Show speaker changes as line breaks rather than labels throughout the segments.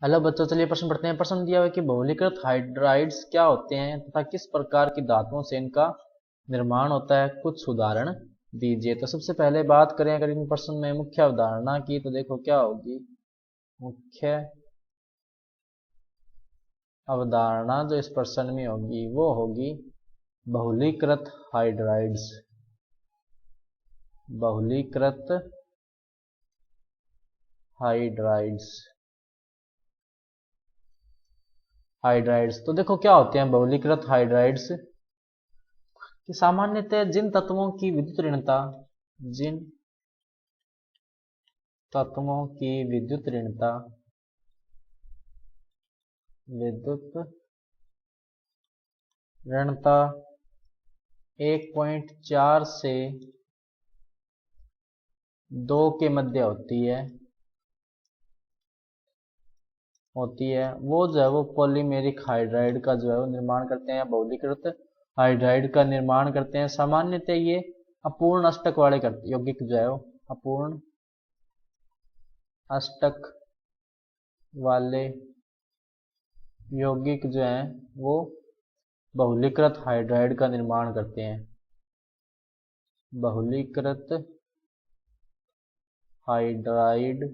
Hello बच्चों, चलिए प्रश्न पढ़ते हैं। प्रश्न दिया हुआ है कि बहुलीकृत हाइड्राइड्स क्या होते हैं तथा किस प्रकार की धातुओं से इनका निर्माण होता है, कुछ उदाहरण दीजिए। तो सबसे पहले बात करें अगर इन प्रश्न में मुख्य अवधारणा की, तो देखो क्या होगी। मुख्य अवधारणा जो इस प्रश्न में होगी वो होगी बहुलीकृत हाइड्राइड्स। बहुलीकृत हाइड्राइड्स हाइड्राइड्स तो देखो क्या होते हैं बहुलीकृत हाइड्राइड्स कि सामान्यतः जिन तत्वों की विद्युत ऋणता 1.4 से 2 के मध्य होती है वो जो है वो पॉलीमेरिक हाइड्राइड का जो है वो निर्माण करते हैं, बहुलीकृत हाइड्राइड का निर्माण करते हैं। सामान्यतः ये अपूर्ण अष्टक वाले यौगिक जो है वो अपूर्ण अष्टक वाले यौगिक जो हैं वो बहुलीकृत हाइड्राइड का निर्माण करते हैं। बहुलीकृत हाइड्राइड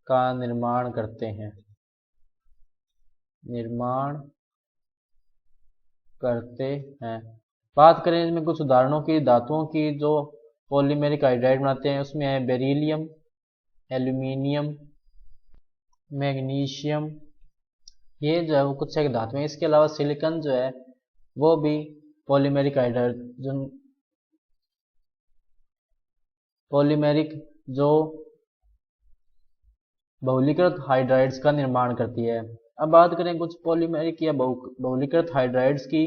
का निर्माण करते हैं बात करें इसमें कुछ उदाहरणों की, धातुओं की जो पॉलीमेरिक हाइड्राइड बनाते हैं उसमें है बेरिलियम, एल्यूमिनियम, मैग्नीशियम, ये जो है वो कुछ एक धातु है। इसके अलावा सिलिकॉन जो है वो भी पॉलीमेरिक जो बहुलीकृत हाइड्राइड्स का निर्माण करती है। अब बात करें कुछ पॉलीमेरिक या बहुलीकृत हाइड्राइड्स की,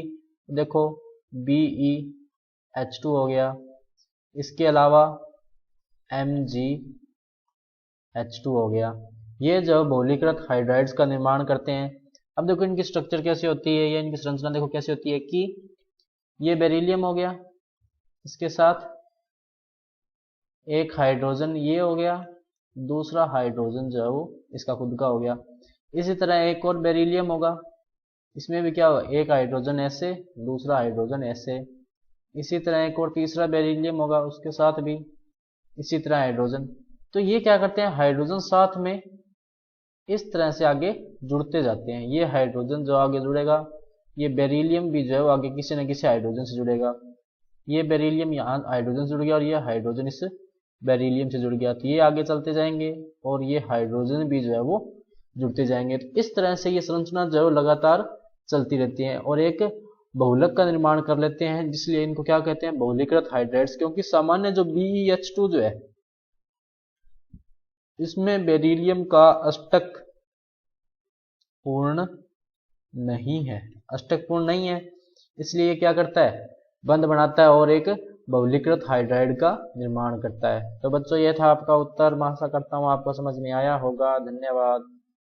देखो BeH2 हो गया, इसके अलावा MgH2 हो गया। ये जो बहुलीकृत हाइड्राइड्स का निर्माण करते हैं। अब देखो इनकी स्ट्रक्चर कैसी होती है या इनकी संरचना देखो कैसी होती है कि ये बेरिलियम हो गया, इसके साथ एक हाइड्रोजन ये हो गया, दूसरा हाइड्रोजन जो है वो इसका खुद का हो गया। इसी तरह एक और बेरिलियम होगा, इसमें भी क्या होगा, एक हाइड्रोजन ऐसे, दूसरा हाइड्रोजन ऐसे। इसी तरह एक और तीसरा बेरिलियम होगा, उसके साथ भी इसी तरह हाइड्रोजन। तो ये क्या करते हैं, हाइड्रोजन साथ में इस तरह से आगे जुड़ते जाते हैं। ये हाइड्रोजन जो आगे जुड़ेगा, ये बेरिलियम भी जो है वो आगे किसी न किसी हाइड्रोजन से जुड़ेगा। ये बेरिलियम यहाँ हाइड्रोजन से जुड़ गया और ये हाइड्रोजन इस बेरिलियम से जुड़ गया, तो ये आगे चलते जाएंगे और ये हाइड्रोजन भी जो है वो जुड़ते जाएंगे। तो इस तरह से ये संरचना जो है वो लगातार चलती रहती है और एक बहुलक का निर्माण कर लेते हैं, जिसलिए इनको क्या कहते हैं, बहुलीकृत हाइड्राइड्स। क्योंकि सामान्य जो BeH2 जो है इसमें बेरिलियम का अष्टक पूर्ण नहीं है, इसलिए ये क्या करता है, बंध बनाता है और एक बहुलीकृत हाइड्राइड का निर्माण करता है। तो बच्चों ये था आपका उत्तर। मैं आशा करता हूँ आपको समझ में आया होगा। धन्यवाद।